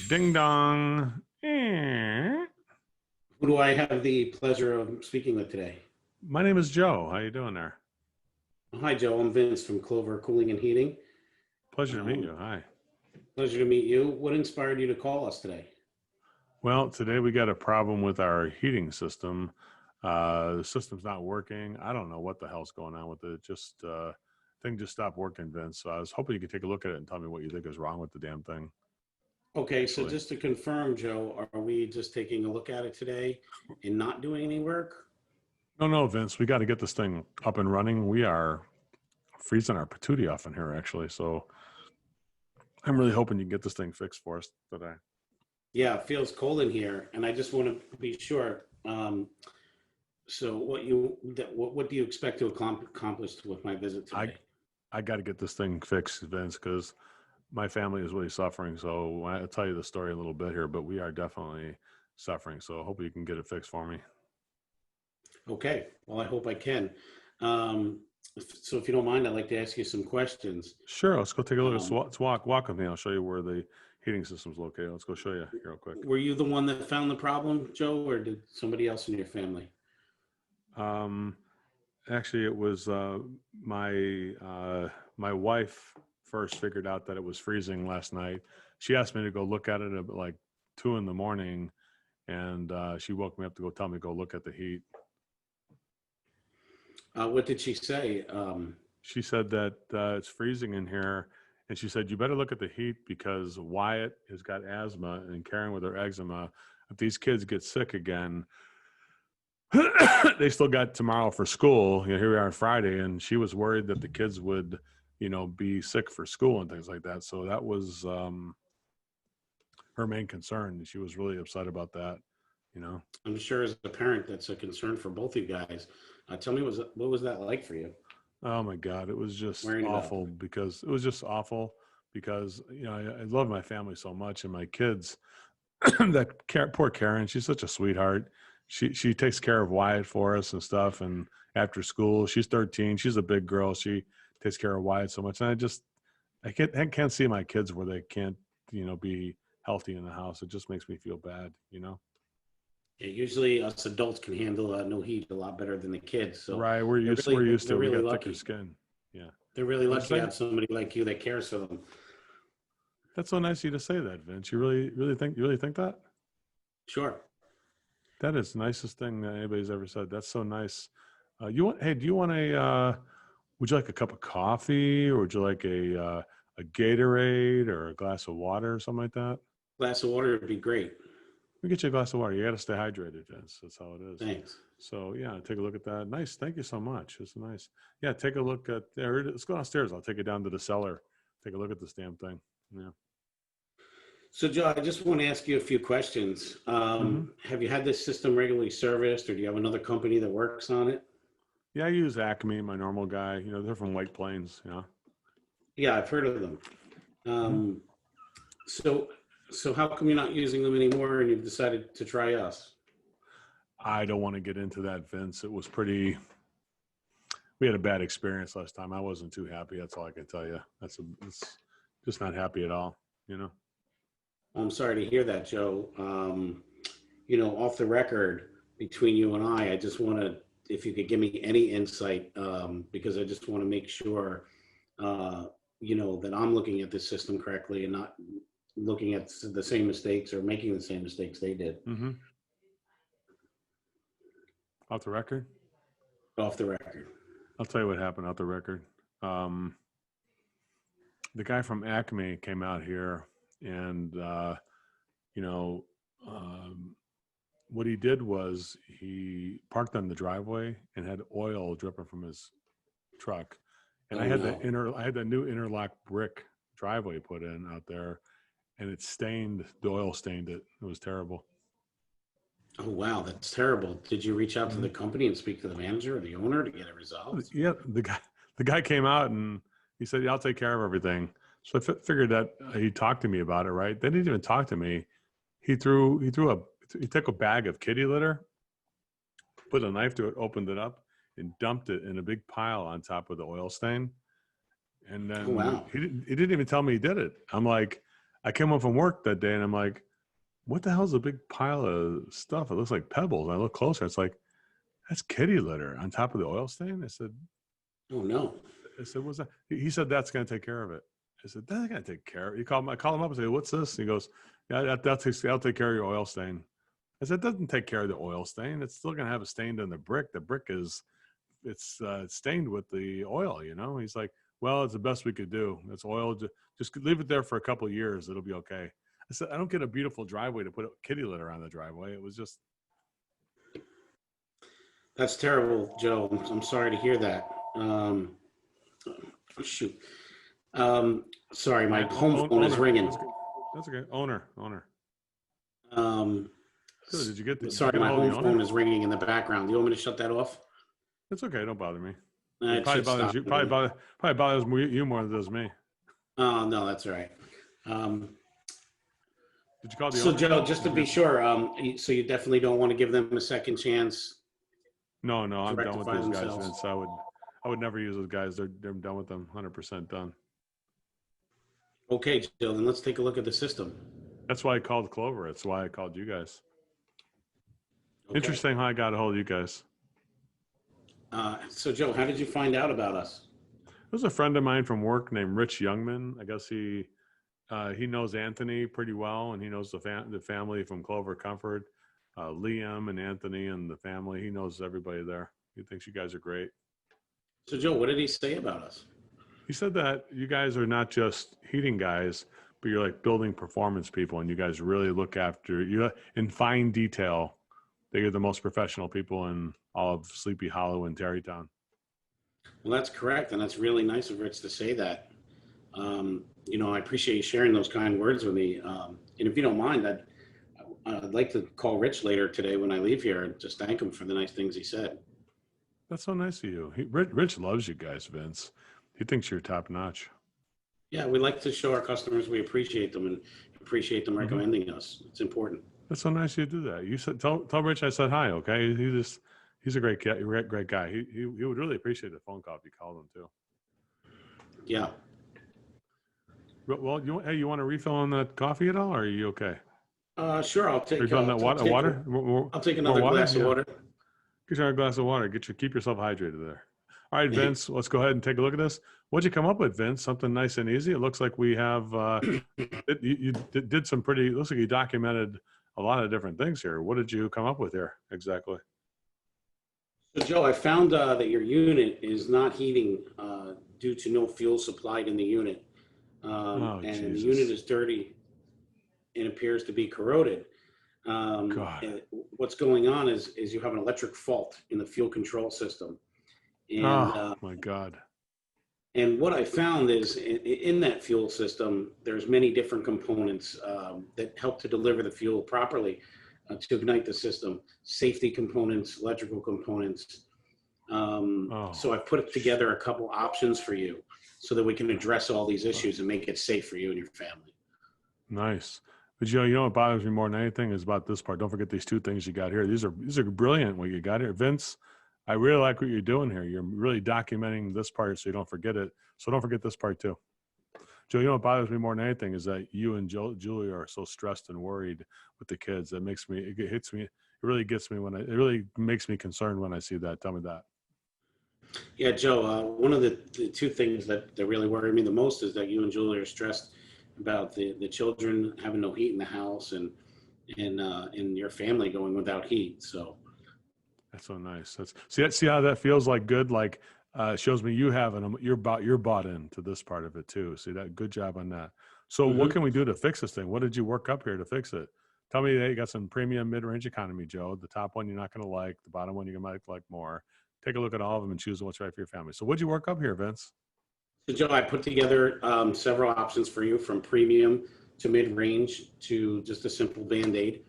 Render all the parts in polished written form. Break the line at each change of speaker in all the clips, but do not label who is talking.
Ding dong. Eh.
Who do I have the pleasure of speaking with today?
My name is Joe. How you doing there?
Hi, Joe. I'm Vince from Clover Cooling and Heating.
Pleasure to meet
Um,
you. Hi.
Pleasure to meet you. What inspired you to call us today?
Well, today we got a problem with our heating system. The system's not working. I don't know what the hell's going on with it. Just thing just stopped working, Vince. So I was hoping you could take a look at it and tell me what you think is wrong with the damn thing.
Okay, so
Actually,
just to confirm, Joe, are we just taking a look at it today and not doing any work?
no, Vince. We got to get this thing up and running. We are freezing our patootie off in here, actually. So I'm really hoping you can get this thing fixed for us today.
Yeah, it feels cold in here, and I just want to be sure. So, what do you expect to accomplish with my visit
I
today?
I got to get this thing fixed, Vince, because my family is really suffering. So I'll tell you the story a little bit here, but we are definitely suffering. So I hope you can get it fixed for me.
Okay, well, I hope I can. Um, so, if you don't mind, I'd like to ask you some questions.
Sure, let's go take a look.
Um,
Let's walk with me. I'll show you where the heating system's located. Let's go show you here real quick.
Were you the one that found the problem, Joe, or did somebody else in your family?
Um, Actually, it was my wife first figured out that it was freezing last night. She asked me to go look at it at like 2 in the morning, and she woke me up to go tell me to go look at the heat.
What did she say?
She said that it's freezing in here, and she said you better look at the heat because Wyatt has got asthma and Karen with her eczema. If these kids get sick again, they still got tomorrow for school. Here we are on Friday, and she was worried that the kids would, be sick for school and things like that. So that was her main concern. She was really upset about that. You know.
I'm sure as a parent, that's a concern for both you guys. Tell me, what was that like for you?
Oh my God, it was just
Worrying about
awful because it was just awful because I love my family so much and my kids. Poor Karen, she's such a sweetheart. She takes care of Wyatt for us and stuff. And after school, she's 13. She's a big girl. She takes care of Wyatt so much. And I can't see my kids where they can't be healthy in the house. It just makes me feel bad.
Yeah, usually us adults can handle no heat a lot better than the kids. So
Right? We're
they're
used
really
we're used to
they're
it. We
really
got thicker
lucky.
skin. Yeah.
They're really
What'd
lucky to
you say?
have somebody like you that cares for them.
That's so nice of you to say that, Vince. You really think that?
Sure.
That is the nicest thing that anybody's ever said. That's so nice. Hey, do you want would you like a cup of coffee or would you like a Gatorade or a glass of water or something like that?
Glass of water would be great.
We get you a glass of water. You got to stay hydrated, Vince. That's how it is.
Thanks.
So yeah, take a look at that. Nice. Thank you so much. It's nice. Yeah, take a look at there. Let's go downstairs. I'll take you down to the cellar. Take a look at this damn thing. Yeah.
So, Joe, I just want to ask you a few questions.
hmm
Have you had this system regularly serviced, or do you have another company that works on it?
Yeah, I use Acme, my normal guy. They're from White Plains.
Yeah, I've heard of them.
Mhm.
Um, so, so how come you're not using them anymore, and you've decided to try us?
I don't want to get into that, Vince. It was pretty. We had a bad experience last time. I wasn't too happy. That's all I can tell you. It's just not happy at all. You know.
I'm sorry to hear that, Joe. Off the record between you and I just want to, if you could give me any insight, because I just want to make sure, that I'm looking at this system correctly and not looking at the same mistakes or making the same mistakes they did.
Mm-hmm. Off the record,
Off the record.
I'll tell you what happened. Off the record, um, the guy from Acme came out here, and you know, um, what he did was he parked on the driveway and had oil dripping from his truck. And
Oh,
I had the
no.
I had the new interlock brick driveway put in out there, and the oil stained it. It was terrible.
Oh, wow. That's terrible. Did you reach out to the
Mhm.
company and speak to the manager or the owner to get it resolved?
Yeah, the guy came out and he said, "Yeah, I'll take care of everything." So I figured that he talked to me about it. Right? They didn't even talk to me. He took a bag of kitty litter, put a knife to it, opened it up, and dumped it in a big pile on top of the oil stain. And
Oh,
then
wow.
he didn't even tell me he did it. I'm like, I came home from work that day and I'm like, what the hell is a big pile of stuff? It looks like pebbles. I look closer. It's like, that's kitty litter on top of the oil stain.
Oh no.
I said, what's that? He said, that's going to take care of it. I said, that's going to take care of it. I call him up and say, what's this? He goes, yeah, that'll take care of your oil stain. I said, it doesn't take care of the oil stain. It's still going to have a stain in the brick. The brick it's stained with the oil, you know? He's like, well, it's the best we could do. It's oil. Just leave it there for a couple of years. It'll be okay. I said, I don't get a beautiful driveway to put kitty litter on the driveway. It was just.
That's terrible, Joe. I'm sorry to hear that. Shoot. Sorry, my home phone is ringing.
That's okay. Owner.
Um,
Good. Did you get the?
Sorry, my home phone is ringing in the background. Do you want me to shut that off?
It's okay. Don't bother me.
It
Probably
should
bothers
stop.
you. Probably bothers you more than it does me.
Oh, no, that's all right.
Did you call the
So,
owner?
Joe, just to be sure, so you definitely don't want to give them a second chance?
No, I'm done with
rectify
those guys,
themselves.
Vince. I would never use those guys. They're done with them. 100% done.
Okay, Joe, then let's take a look at the system.
That's why I called Clover. That's why I called you guys.
Okay.
Interesting how I got a hold of you guys.
So, Joe, how did you find out about us?
There's a friend of mine from work named Rich Youngman. I guess he knows Anthony pretty well, and he knows the family from Clover Comfort, Liam and Anthony and the family. He knows everybody there. He thinks you guys are great.
So, Joe, what did he say about us?
He said that you guys are not just heating guys, but you're like building performance people, and you guys really look after you in fine detail. That you're the most professional people in all of Sleepy Hollow and Tarrytown.
Well, that's correct, and that's really nice of Rich to say that. I appreciate you sharing those kind words with me. And if you don't mind, I'd like to call Rich later today when I leave here and just thank him for the nice things he said.
That's so nice of you. Rich loves you guys, Vince. He thinks you're top notch.
Yeah, we like to show our customers we appreciate them and appreciate them recommending us. It's important.
That's so nice you do that. You said tell Rich I said hi. Okay, he's a great guy. He would really appreciate a phone call if you called him too.
Yeah.
Well, you want to refill on that coffee at all, or are you okay?
Sure. I'll take.
Refilling that water.
I'll take another glass of water.
Get you a glass of water. Keep yourself hydrated there. All right, Vince. Let's go ahead and take a look at this. What'd you come up with, Vince? Something nice and easy. It looks like we have. You did some pretty. Looks like you documented a lot of different things here. What did you come up with here exactly?
So, Joe, I found that your unit is not heating due to no fuel supplied in the unit. And Jesus. The unit is dirty and appears to be corroded. And what's going on is you have an electric fault in the fuel control system. And,
my God.
And what I found is in that fuel system, there's many different components that help to deliver the fuel properly to ignite the system, safety components, electrical components. So I put together a couple options for you so that we can address all these issues and make it safe for you and your family.
Nice. But you know what bothers me more than anything is about this part. Don't forget these two things you got here. These are brilliant what you got here. Vince, I really like what you're doing here. You're really documenting this part so you don't forget it. So don't forget this part too. Joe, you know what bothers me more than anything is that you and Julia are so stressed and worried with the kids. It hits me. It really gets me it really makes me concerned when I see that. Tell me that.
Yeah, Joe, one of the two things that really worry me the most is that you and Julia are stressed about the children having no heat in the house and your family going without heat. So
that's so nice. See how that feels like good. Like shows me you're bought into this part of it too. See that? Good job on that. So what can we do to fix this thing? What did you work up here to fix it? Tell me that you got some premium mid-range economy, Joe. The top one you're not going to like. The bottom one you might like more. Take a look at all of them and choose what's right for your family. So what'd you work up here, Vince?
So, Joe, I put together several options for you, from premium to mid-range to just a simple Band-Aid.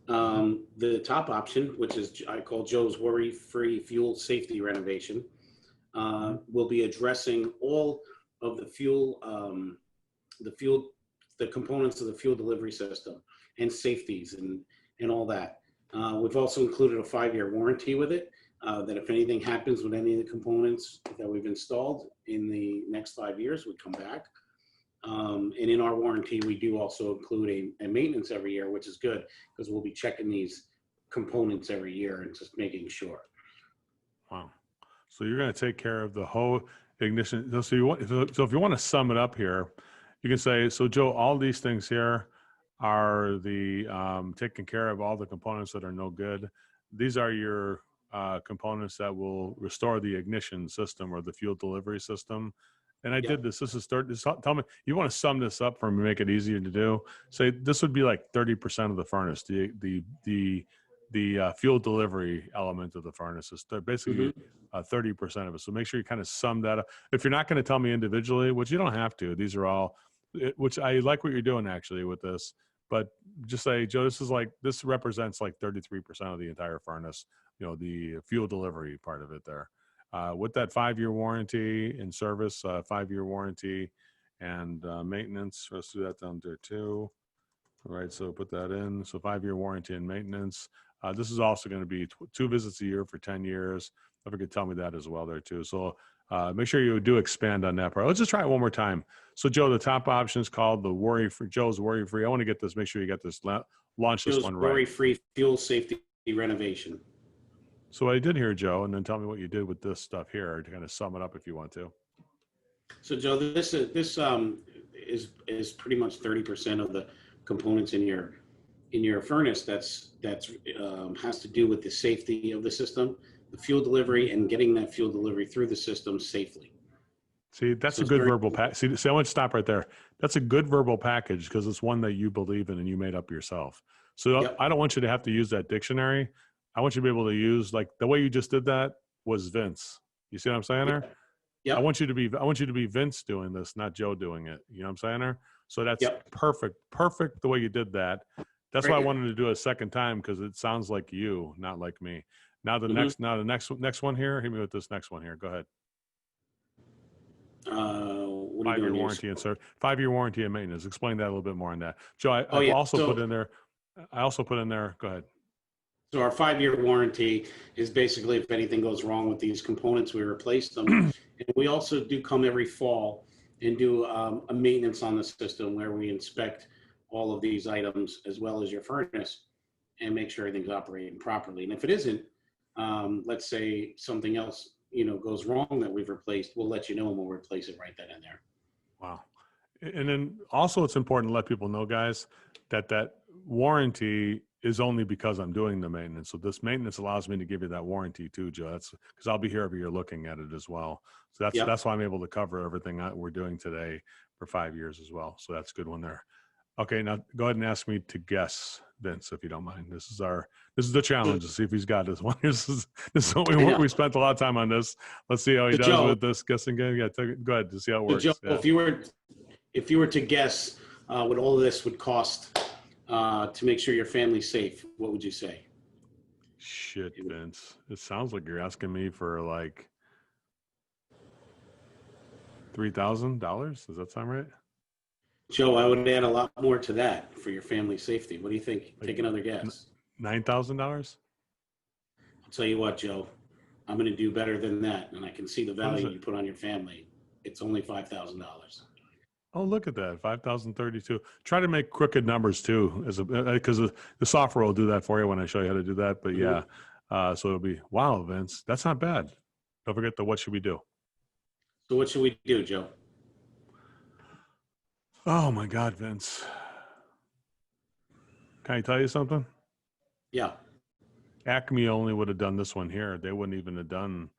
The top option, which is I call Joe's Worry-Free Fuel Safety Renovation, will be addressing all of the components of the fuel delivery system and safeties and all that. We've also included a 5-year warranty with it. That if anything happens with any of the components that we've installed in the next 5 years, we come back. And in our warranty, we do also include a maintenance every year, which is good because we'll be checking these components every year and just making sure.
Wow. So you're going to take care of the whole ignition. So if you want to sum it up here, you can say, so Joe, all these things here are the taking care of all the components that are no good. These are your components that will restore the ignition system or the fuel delivery system. And I did this. This is tell me, you want to sum this up for me, make it easier to do. Say this would be like 30% of the furnace. The fuel delivery element of the furnace is basically 30% of it. So make sure you kind of sum that up. If you're not going to tell me individually, which you don't have to, these are all, which I like what you're doing actually with this, but just say, Joe, this represents like 33% of the entire furnace, the fuel delivery part of it there. With that 5-year warranty and service, 5-year warranty and maintenance, let's do that down there too. All right, so put that in. So 5-year warranty and maintenance. This is also going to be 2 visits a year for 10 years. If you could tell me that as well there too. So make sure you do expand on that part. Let's just try it one more time. So Joe, the top option is called the worry-free. Joe's worry-free. I want to get this. Make sure you get this. Launch this one right.
Worry-free fuel safety renovation.
So what I did here, Joe, and then tell me what you did with this stuff here to kind of sum it up if you want to.
So Joe, this is pretty much 30% of the components in your furnace that's has to do with the safety of the system, the fuel delivery, and getting that fuel delivery through the system safely.
See, that's a good verbal package. See, I want to stop right there. That's a good verbal package because it's one that you believe in and you made up yourself. So I don't want you to have to use that dictionary. I want you to be able to use, like, the way you just did that was Vince. You see what I'm saying there?
Yeah.
I want you to be Vince doing this, not Joe doing it. You know what I'm saying there? So that's perfect the way you did that. That's why I wanted to do it a second time, because it sounds like you, not like me. Now the next one here. Hit me with this next one here. Go ahead. 5-year warranty and 5-year warranty and maintenance. Explain that a little bit more on that, Joe. I also put in there. Go ahead.
So our 5-year warranty is basically if anything goes wrong with these components, we replace them. And we also do come every fall and do a maintenance on the system where we inspect all of these items as well as your furnace and make sure everything's operating properly. And if it isn't, let's say something else, goes wrong that we've replaced, we'll let you know and we'll replace it right then and there.
Wow. And then also it's important to let people know, guys, that warranty is only because I'm doing the maintenance. So this maintenance allows me to give you that warranty too, Joe. That's because I'll be here every year looking at it as well. So that's why I'm able to cover everything we're doing today for 5 years as well. So that's a good one there. Okay, now go ahead and ask me to guess, Vince, if you don't mind. This is the challenge to see if he's got this one. This is what we spent a lot of time on this. Let's see how he does with this guessing game. Yeah, go ahead to see how it works.
Joe, if you were to guess what all of this would cost to make sure your family's safe, what would you say?
Shit, Vince. It sounds like you're asking me for like $3,000. Does that sound right?
Joe, I would add a lot more to that for your family's safety. What do you think? Take another guess.
$9,000?
I'll tell you what, Joe. I'm going to do better than that, and I can see the value you put on your family. It's only $5,000.
Oh, look at that, 5,032. Try to make crooked numbers too, because the software will do that for you when I show you how to do that. But so it'll be, wow, Vince, that's not bad. Don't forget what should we do?
So what should we do, Joe?
Oh my God, Vince. Can I tell you something?
Yeah.
Acme only would have done this one here. They wouldn't even have done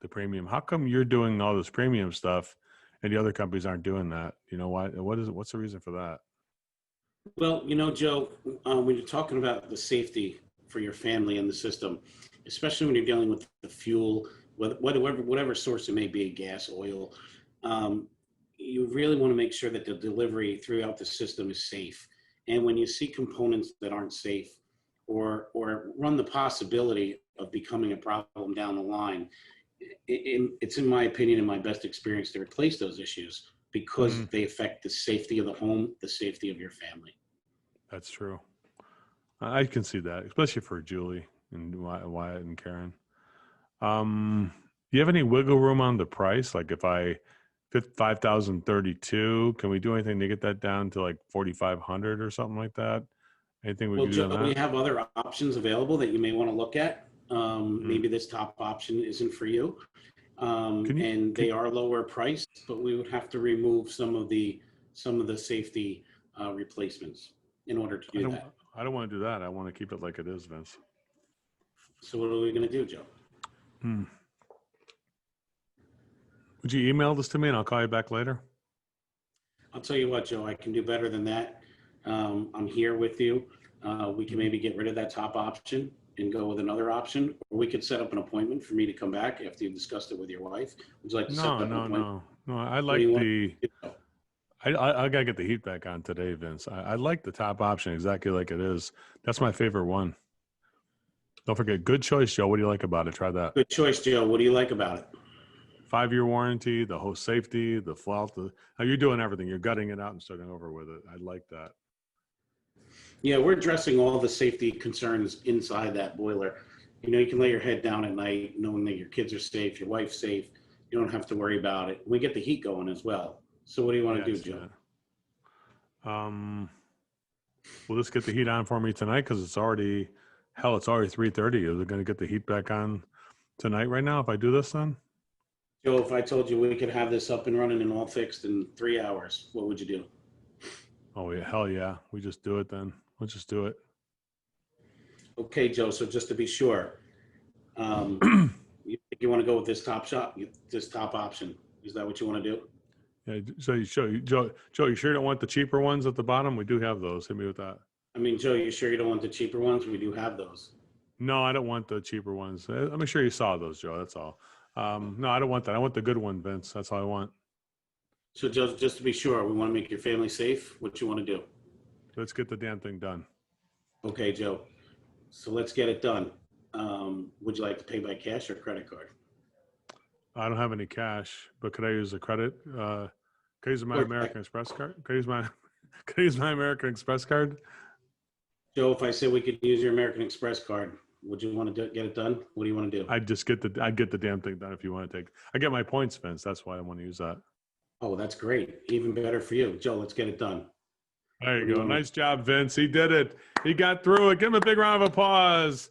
the premium. How come you're doing all this premium stuff and the other companies aren't doing that? You know why? What's the reason for that?
Well, Joe, when you're talking about the safety for your family and the system, especially when you're dealing with the fuel, whatever source it may be, gas, oil, you really want to make sure that the delivery throughout the system is safe. And when you see components that aren't safe or run the possibility of becoming a problem down the line, it's in my opinion, in my best experience, to replace those issues because they affect the safety of the home, the safety of your family.
That's true. I can see that, especially for Julie and Wyatt and Karen. Do you have any wiggle room on the price? Like if I 5,032. Can we do anything to get that down to like 4,500 or something like that? Anything we
Well,
can do
Joe,
on
we
that?
have other options available that you may want to look at.
Mm.
Maybe this top option isn't for you.
Can you?
And they are lower priced, but we would have to remove some of the safety replacements in order to
I
do
don't.
that.
I don't want to do that. I want to keep it like it is, Vince.
So what are we going to do, Joe?
Hmm. Would you email this to me and I'll call you back later?
I'll tell you what, Joe, I can do better than that. I'm here with you. We can maybe get rid of that top option and go with another option, or we could set up an appointment for me to come back after you've discussed it with your wife. Would you like to set
No,
up an
no,
appointment?
no, no. I
What do you
like
want
the.
to do?
I gotta get the heat back on today, Vince. I like the top option exactly like it is. That's my favorite one. Don't forget, good choice, Joe. What do you like about it? Try that.
Good choice, Joe. What do you like about it?
5-year warranty, the host safety, the fault. You're doing everything. You're gutting it out and starting over with it. I like that.
Yeah, we're addressing all the safety concerns inside that boiler. You know, you can lay your head down at night knowing that your kids are safe, your wife's safe. You don't have to worry about it. We get the heat going as well. So what do you want
Yeah,
to
I
do,
see
Joe?
that. Will this get the heat on for me tonight? Because it's already 3:30. Is it going to get the heat back on tonight? Right now, if I do this, then
Joe, if I told you we could have this up and running and all fixed in 3 hours, what would you do?
oh yeah, hell yeah, we just do it then. We'll just do it.
Okay, Joe. So just to be sure, um, you want to go with this top option? Is that what you want to do?
Yeah. So Joe, you sure don't want the cheaper ones at the bottom? We do have those. Hit me with that.
I mean, Joe, you sure you don't want the cheaper ones? We do have those.
No, I don't want the cheaper ones. Let me sure you saw those, Joe. That's all. No, I don't want that. I want the good one, Vince. That's all I want.
So Joe, just to be sure, we want to make your family safe. What you want to do?
Let's get the damn thing done.
Okay, Joe. So let's get it done. Would you like to pay by cash or credit card?
I don't have any cash, but could I use a credit? Could I use my
Or
American Express card? Could I use my could I use my American Express card?
Joe, if I said we could use your American Express card, would you want to get it done? What do you want to do?
I'd get the damn thing done if you want to take. I get my points, Vince. That's why I want to use that.
Oh, that's great. Even better for you. Joe, let's get it done.
There
What
you
do you
go.
want to
Nice job, Vince. He did it. He got through it. Give him a big round of applause.